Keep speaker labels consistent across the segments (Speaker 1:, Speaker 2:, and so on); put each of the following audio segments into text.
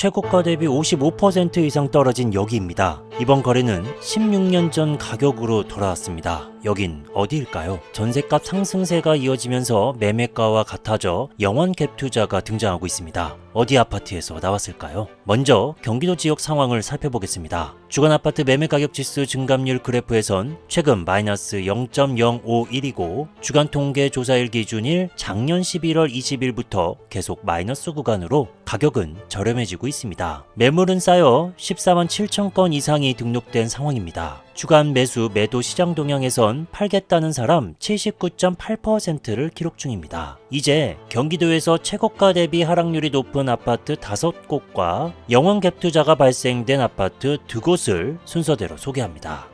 Speaker 1: 최고가 대비 55% 이상 떨어진 여기입니다. 이번 거래는 16년 전 가격으로 돌아왔습니다. 여긴 어디일까요? 전세값 상승세가 이어지면서 매매가와 같아져 영원 갭 투자가 등장하고 있습니다. 어디 아파트에서 나왔을까요? 먼저 경기도 지역 상황을 살펴보겠습니다. 주간 아파트 매매 가격 지수 증감률 그래프에선 최근 마이너스 0.051이고 주간 통계 조사일 기준일 작년 11월 20일부터 계속 마이너스 구간으로 가격은 저렴해지고 있습니다. 매물은 쌓여 14만 7천 건 이상이 등록된 상황입니다. 주간 매수 매도 시장 동향에선 팔겠다는 사람 79.8%를 기록 중입니다. 이제 경기도에서 최고가 대비 하락률이 높은 아파트 5곳과 영원 갭 투자가 발생된 아파트 2곳을 순서대로 소개합니다.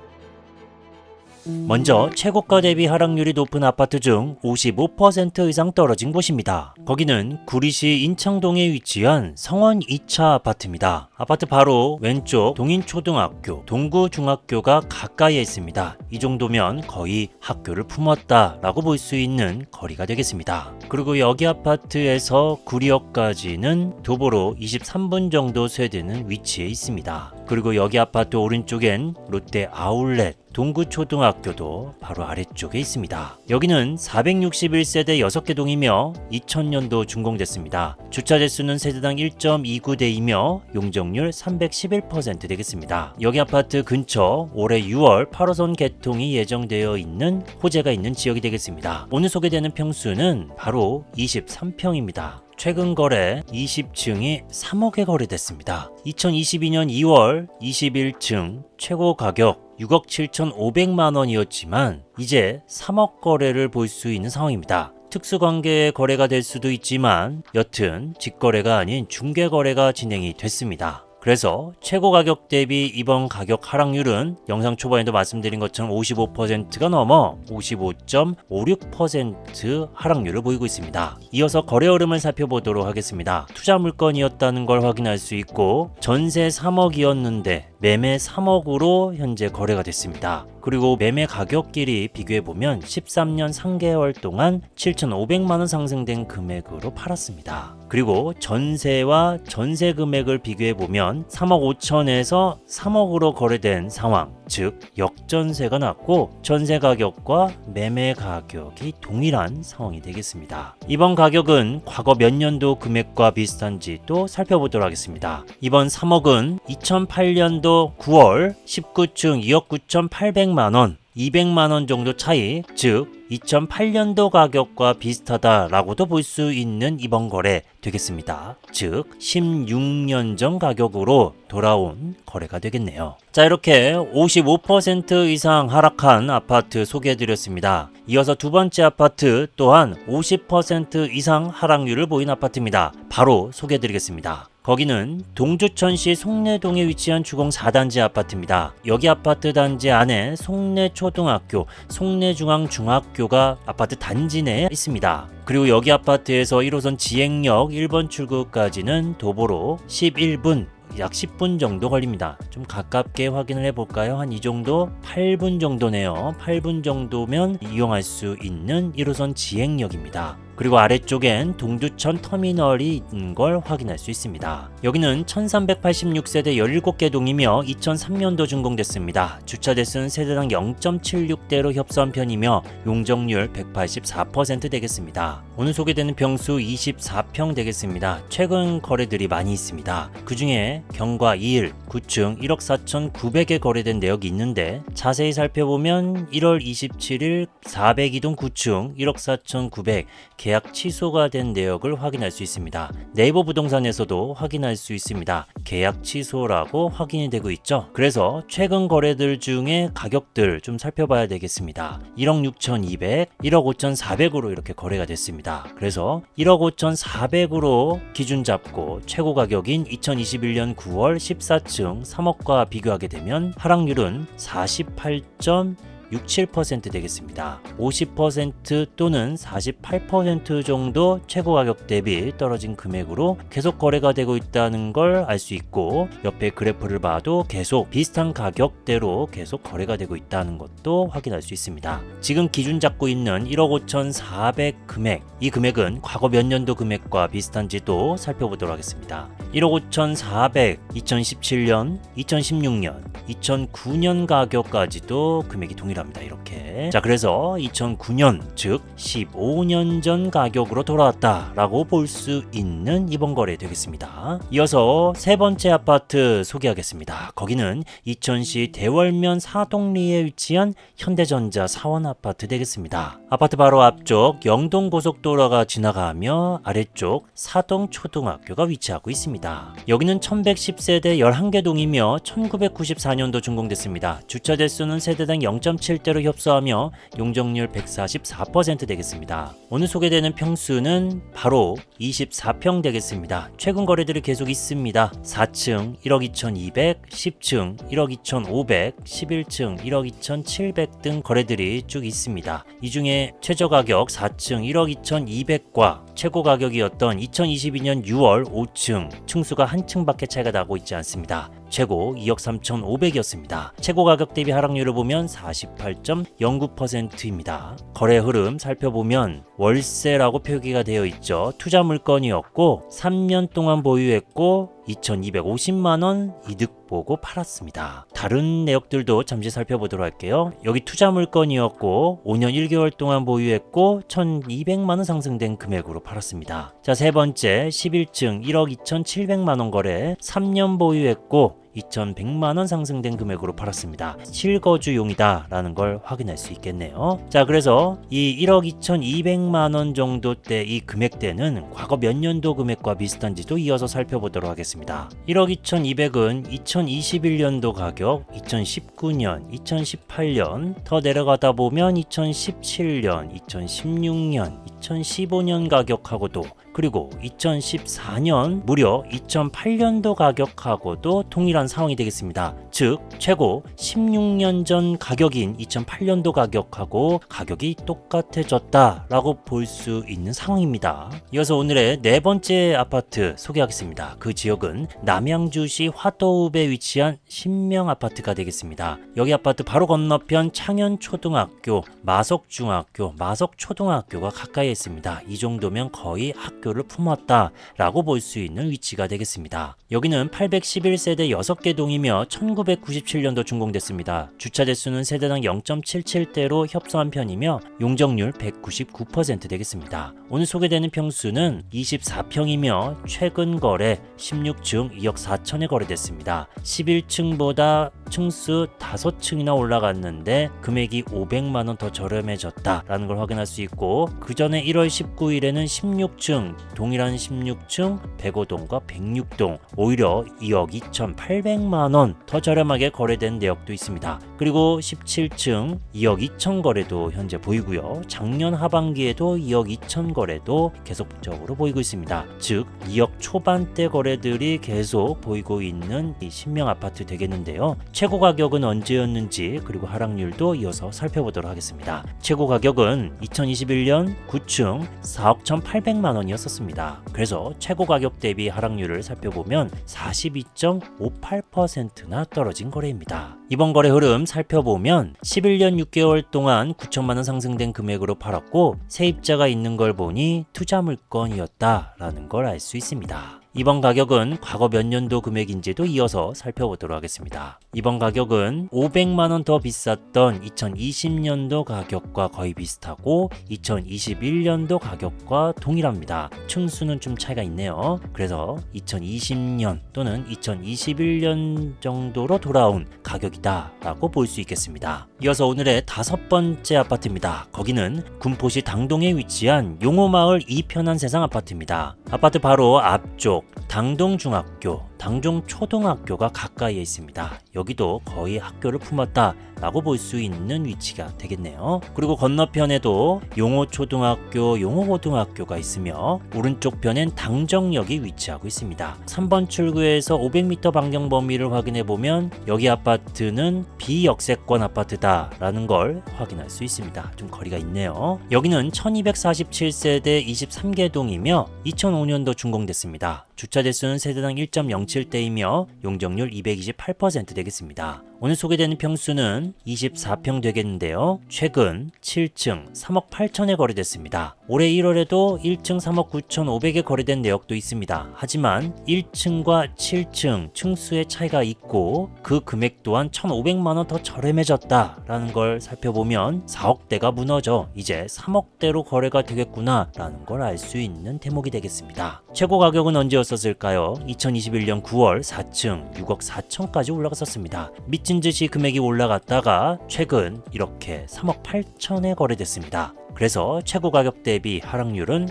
Speaker 1: 먼저 최고가 대비 하락률이 높은 아파트 중 55% 이상 떨어진 곳입니다. 거기는 구리시 인창동에 위치한 성원 2차 아파트입니다. 아파트 바로 왼쪽 동인초등학교, 동구중학교가 가까이에 있습니다. 이 정도면 거의 학교를 품었다 라고 볼 수 있는 거리가 되겠습니다. 그리고 여기 아파트에서 구리역까지는 도보로 23분 정도 쇠되는 위치에 있습니다. 그리고 여기 아파트 오른쪽엔 롯데 아울렛 동구초등학교도 바로 아래쪽에 있습니다. 여기는 461세대 6개 동이며 2000년도 준공됐습니다. 주차 대수는 세대당 1.29대이며 용적률 311% 되겠습니다. 여기 아파트 근처 올해 6월 8호선 개통이 예정되어 있는 호재가 있는 지역이 되겠습니다. 오늘 소개되는 평수는 바로 23평입니다. 최근 거래 20층이 3억에 거래됐습니다. 2022년 2월 21층 최고 가격 6억 7,500만 원이었지만 이제 3억 거래를 볼 수 있는 상황입니다. 특수관계의 거래가 될 수도 있지만 여튼 직거래가 아닌 중개거래가 진행이 됐습니다. 그래서 최고 가격 대비 이번 가격 하락률은 영상 초반에도 말씀드린 것처럼 55%가 넘어 55.56% 하락률을 보이고 있습니다. 이어서 거래 흐름을 살펴보도록 하겠습니다. 투자 물건이었다는 걸 확인할 수 있고 전세 3억이었는데 매매 3억으로 현재 거래가 됐습니다. 그리고 매매 가격끼리 비교해보면 13년 3개월 동안 7,500만 원 상승된 금액으로 팔았습니다. 그리고 전세와 전세 금액을 비교해보면 3억 5천에서 3억으로 거래된 상황, 즉 역전세가 났고 전세 가격과 매매 가격이 동일한 상황이 되겠습니다. 이번 가격은 과거 몇 년도 금액과 비슷한지 또 살펴보도록 하겠습니다. 이번 3억은 2008년도 9월 19층 2억 9,800만 원 200만 원 정도 차이, 즉 2008년도 가격과 비슷하다라고도 볼 수 있는 이번 거래 되겠습니다. 즉 16년 전 가격으로 돌아온 거래가 되겠네요. 자, 이렇게 55% 이상 하락한 아파트 소개해드렸습니다. 이어서 두 번째 아파트 또한 50% 이상 하락률을 보인 아파트입니다. 바로 소개해드리겠습니다. 거기는 동주천시 송내동에 위치한 주공 4단지 아파트입니다. 여기 아파트 단지 안에 송내초등학교, 송내중앙중학교가 아파트 단지 내에 있습니다. 그리고 여기 아파트에서 1호선 지행역 1번 출구까지는 도보로 11분, 약 10분 정도 걸립니다. 좀 가깝게 확인을 해볼까요? 한 이 정도? 8분 정도네요. 8분 정도면 이용할 수 있는 1호선 지행역입니다. 그리고 아래쪽엔 동두천 터미널이 있는 걸 확인할 수 있습니다. 여기는 1386세대 17개 동이며 2003년도 준공됐습니다. 주차 대수는 세대당 0.76대로 협소한 편이며 용적률 184% 되겠습니다. 오늘 소개되는 평수 24평 되겠습니다. 최근 거래들이 많이 있습니다. 그 중에 경과 2일 9층 1억 4,900에 거래된 내역이 있는데 자세히 살펴보면 1월 27일 402동 9층 1억 4,900 계약 취소가 된 내역을 확인할 수 있습니다. 네이버 부동산에서도 확인할 수 있습니다. 계약 취소라고 확인이 되고 있죠. 그래서 최근 거래들 중에 가격들 좀 살펴봐야 되겠습니다. 1억 6,200, 1억 5,400으로 이렇게 거래가 됐습니다. 그래서 1억 5,400으로 기준 잡고 최고 가격인 2021년 9월 14층 3억과 비교하게 되면 하락률은 48.6% 6, 7% 되겠습니다. 50% 또는 48% 정도 최고 가격 대비 떨어진 금액으로 계속 거래가 되고 있다는 걸 알 수 있고, 옆에 그래프를 봐도 계속 비슷한 가격대로 계속 거래가 되고 있다는 것도 확인할 수 있습니다. 지금 기준 잡고 있는 1억 5,400 금액, 이 금액은 과거 몇 년도 금액과 비슷한지도 살펴보도록 하겠습니다. 1억 5,400, 2017년, 2016년, 2009년 가격까지도 금액이 동일합니다. 이렇게. 자, 그래서 2009년, 즉 15년 전 가격으로 돌아왔다라고 볼 수 있는 이번 거래 되겠습니다. 이어서 세 번째 아파트 소개하겠습니다. 거기는 이천시 대월면 사동리에 위치한 현대전자 사원 아파트 되겠습니다. 아파트 바로 앞쪽 영동고속도로가 지나가며 아래쪽 사동초등학교가 위치하고 있습니다. 여기는 1110세대 11개 동이며 1994년도 준공됐습니다. 주차 대수는 세대당 0.7대로 협소하며 용적률 144% 되겠습니다. 오늘 소개되는 평수는 바로 24평 되겠습니다. 최근 거래들이 계속 있습니다. 4층 1억 2,200, 10층 1억 2,500, 11층 1억 2,700 등 거래들이 쭉 있습니다. 이 중에 최저 가격 4층 1억 2,200과 최고 가격이었던 2022년 6월 5층 층수가 한 층밖에 차이가 나고 있지 않습니다. 최고 2억 3,500이었습니다. 최고 가격 대비 하락률을 보면 48.09%입니다. 거래 흐름 살펴보면 월세라고 표기가 되어 있죠. 투자 물건이었고 3년 동안 보유했고 2,250만원 이득 보고 팔았습니다. 다른 내역들도 잠시 살펴보도록 할게요. 여기 투자 물건이었고 5년 1개월 동안 보유했고 1,200만원 상승된 금액으로 팔았습니다. 자, 세 번째 11층 1억 2,700만원 거래 3년 보유했고 2,100만원 상승된 금액으로 팔았습니다. 실거주용이다 라는 걸 확인할 수 있겠네요. 자, 그래서 이 1억 2,200만원 정도대 이 금액대는 과거 몇 년도 금액과 비슷한지도 이어서 살펴보도록 하겠습니다. 1억 2,200은 2021년도 가격, 2019년, 2018년, 더 내려가다 보면 2017년, 2016년, 2015년 가격하고도, 그리고 2014년 무려 2008년도 가격하고도 동일한 상황이 되겠습니다. 즉 최고 16년 전 가격인 2008년도 가격하고 가격이 똑같아졌다라고 볼 수 있는 상황입니다. 이어서 오늘의 네 번째 아파트 소개하겠습니다. 그 지역은 남양주시 화도읍에 위치한 신명 아파트가 되겠습니다. 여기 아파트 바로 건너편 창현초등학교, 마석중학교, 마석초등학교가 가까이에 있습니다. 이 정도면 거의 학교를 품었다라고 볼 수 있는 위치가 되겠습니다. 여기는 811세대 6개 동이며 1997년도 준공됐습니다. 주차 대수는 세대당 0.77대로 협소한 편이며 용적률 199% 되겠습니다. 오늘 소개되는 평수는 24평이며 최근 거래 16층 2억 4천에 거래됐습니다. 11층보다 층수 5층이나 올라갔는데 금액이 500만원 더 저렴해졌다라는 걸 확인할 수 있고, 그 전에 1월 19일에는 16층 동일한 16층 105동과 106동 오히려 2억 2,800만원 더 저렴하게 거래된 내역도 있습니다. 그리고 17층 2억 2천 거래도 현재 보이고요. 작년 하반기에도 2억 2천 거래도 계속적으로 보이고 있습니다. 즉 2억 초반대 거래들이 계속 보이고 있는 이 신명 아파트 되겠는데요. 최고 가격은 언제였는지 그리고 하락률도 이어서 살펴보도록 하겠습니다. 최고 가격은 2021년 9층 4억 1,800만원이었습니다. 그래서 최고 가격 대비 하락률을 살펴보면 42.58%나 떨어진 거래입니다. 이번 거래 흐름 살펴보면 11년 6개월 동안 9천만원 상승된 금액으로 팔았고 세입자가 있는 걸 보니 투자 물건이었다라는 걸 알 수 있습니다. 이번 가격은 과거 몇 년도 금액인지도 이어서 살펴보도록 하겠습니다. 이번 가격은 500만원 더 비쌌던 2020년도 가격과 거의 비슷하고 2021년도 가격과 동일합니다. 층수는 좀 차이가 있네요. 그래서 2020년 또는 2021년 정도로 돌아온 가격이다 라고 볼 수 있겠습니다. 이어서 오늘의 다섯 번째 아파트입니다. 거기는 군포시 당동에 위치한 용호마을 이편한 세상 아파트입니다. 아파트 바로 앞쪽 당동중학교, 장종 초등학교가 가까이에 있습니다. 여기도 거의 학교를 품었다 라고 볼 수 있는 위치가 되겠네요. 그리고 건너편에도 용호초등학교, 용호고등학교가 있으며 오른쪽 편엔 당정역이 위치하고 있습니다. 3번 출구에서 500m 반경 범위를 확인해 보면 여기 아파트는 비역세권 아파트다 라는 걸 확인할 수 있습니다. 좀 거리가 있네요. 여기는 1247세대 23개 동이며 2005년도 준공됐습니다. 주차 대수는 세대당 1.07대이며 용적률 228% 되겠습니다. 오늘 소개되는 평수는 24평 되겠는데요. 최근 7층 3억 8천에 거래됐습니다. 올해 1월에도 1층 3억 9천5백에 거래된 내역도 있습니다. 하지만 1층과 7층 층수의 차이가 있고 그 금액 또한 1,500만원 더 저렴해졌다라는 걸 살펴보면 4억대가 무너져 이제 3억대로 거래가 되겠구나 라는 걸 알 수 있는 대목이 되겠습니다. 최고 가격은 언제였었을까요? 2021년 9월 4층 6억 4천까지 올라갔었습니다. 미친 듯이 금액이 올라갔다가 최근 이렇게 3억 8천에 거래됐습니다. 그래서 최고 가격 대비 하락률은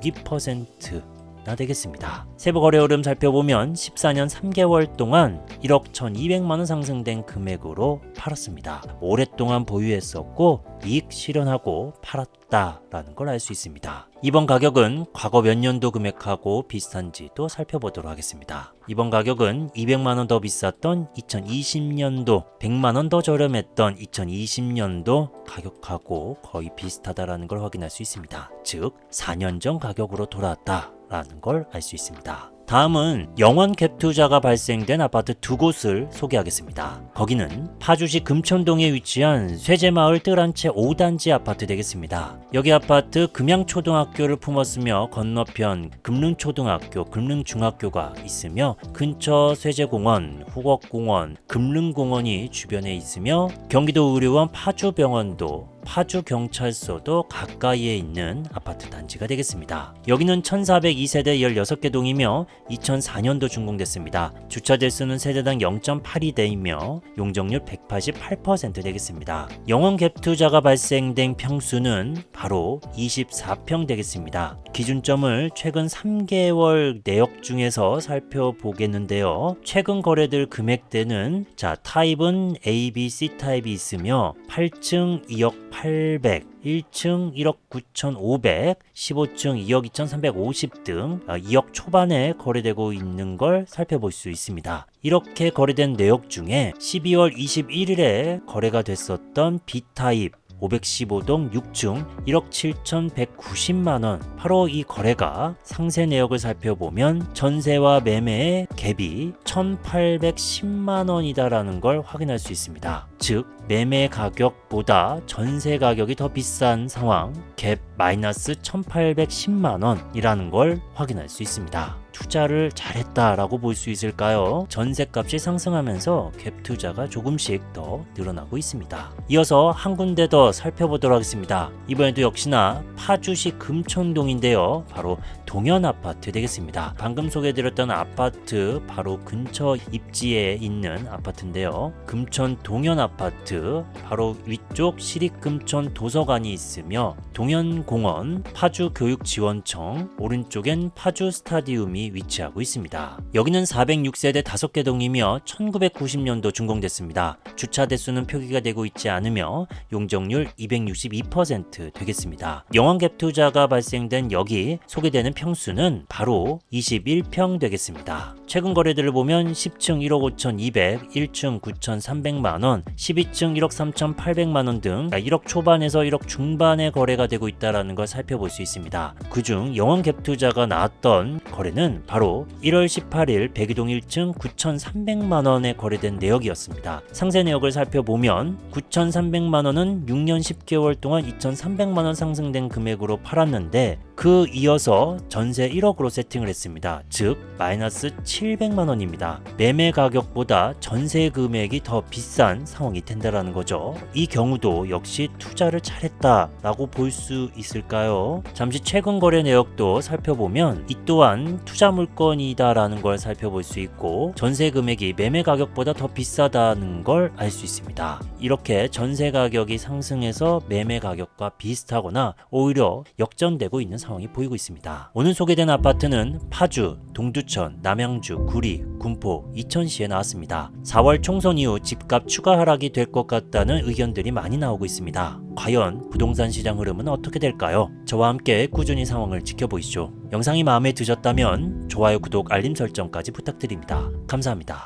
Speaker 1: 40.62%나 되겠습니다. 세부 거래 흐름 살펴보면 14년 3개월 동안 1억 1,200만원 상승된 금액으로 팔았습니다. 오랫동안 보유했었고 이익 실현하고 팔았다라는 걸 알 수 있습니다. 이번 가격은 과거 몇 년도 금액하고 비슷한지도 살펴보도록 하겠습니다. 이번 가격은 200만원 더 비쌌던 2020년도, 100만원 더 저렴했던 2020년도 가격하고 거의 비슷하다라는 걸 확인할 수 있습니다. 즉 4년 전 가격으로 돌아왔다라는 걸 알 수 있습니다. 다음은 영원 갭 투자가 발생된 아파트 두 곳을 소개하겠습니다. 거기는 파주시 금천동에 위치한 쇠제마을 뜰한채 5단지 아파트 되겠습니다. 여기 아파트 금양초등학교를 품었으며 건너편 금릉초등학교, 금릉중학교가 있으며 근처 쇠제공원, 후곡공원, 금릉공원이 주변에 있으며 경기도 의료원 파주병원도 파주경찰서도 가까이에 있는 아파트 단지가 되겠습니다. 여기는 1402세대 16개 동이며 2004년도 준공됐습니다. 주차 대수는 세대당 0.82대이며 용적률 188% 되겠습니다. 영원 갭 투자가 발생된 평수는 바로 24평 되겠습니다. 기준점을 최근 3개월 내역 중에서 살펴보겠는데요. 최근 거래될 금액대는 타입은 A, B, C 타입이 있으며 8층 2억 800, 1층 1억 9,500, 15층 2억 2,350 등 2억 초반에 거래되고 있는 걸 살펴볼 수 있습니다. 이렇게 거래된 내역 중에 12월 21일에 거래가 됐었던 B타입 515동 6층 1억 7,190만원 바로 이 거래가 상세 내역을 살펴보면 전세와 매매의 갭이 1,810만원이다라는 걸 확인할 수 있습니다. 즉 매매 가격보다 전세 가격이 더 비싼 상황, 갭 마이너스 1,810만원이라는 걸 확인할 수 있습니다. 투자를 잘했다라고 볼 수 있을까요? 전세값이 상승하면서 갭 투자가 조금씩 더 늘어나고 있습니다. 이어서 한 군데 더 살펴보도록 하겠습니다. 이번에도 역시나 파주시 금천동인데요. 바로 동현아파트 되겠습니다. 방금 소개해드렸던 아파트 바로 근처 입지에 있는 아파트인데요. 금천 동현아파트 바로 위쪽 시립금천 도서관이 있으며 동현공원, 파주교육지원청, 오른쪽엔 파주 스타디움이 위치하고 있습니다. 여기는 406세대 5개 동이며 1990년도 준공됐습니다. 주차 대수는 표기가 되고 있지 않으며 용적률 262% 되겠습니다. 영원 갭 투자가 발생된 여기 소개되는 평수는 바로 21평 되겠습니다. 최근 거래들을 보면 10층 1억 5,200, 1층 9,300만원, 12층 1억 3,800만원 등 1억 초반에서 1억 중반에 거래가 되고 있다는 걸 살펴볼 수 있습니다. 그중 영원 갭 투자가 나왔던 거래는 바로 1월 18일 백이동 1층 9,300만원에 거래된 내역이었습니다. 상세 내역을 살펴보면 9,300만원은 6년 10개월 동안 2,300만원 상승된 금액으로 팔았는데 그 이어서 전세 1억으로 세팅을 했습니다. 즉 마이너스 700만원입니다. 매매 가격보다 전세 금액이 더 비싼 상황이 된다라는 거죠. 이 경우도 역시 투자를 잘했다라고 볼 수 있을까요? 잠시 최근 거래 내역도 살펴보면 이 또한 투자 물건이다라는 걸 살펴볼 수 있고 전세 금액이 매매 가격보다 더 비싸다는 걸 알 수 있습니다. 이렇게 전세 가격이 상승해서 매매 가격과 비슷하거나 오히려 역전되고 있는 상황입니다. 상황이 보이고 있습니다. 오늘 소개된 아파트는 파주, 동두천, 남양주, 구리, 군포, 이천시에 나왔습니다. 4월 총선 이후 집값 추가 하락이 될 것 같다는 의견들이 많이 나오고 있습니다. 과연 부동산 시장 흐름은 어떻게 될까요? 저와 함께 꾸준히 상황을 지켜보시죠. 영상이 마음에 드셨다면 좋아요, 구독, 알림 설정까지 부탁드립니다. 감사합니다.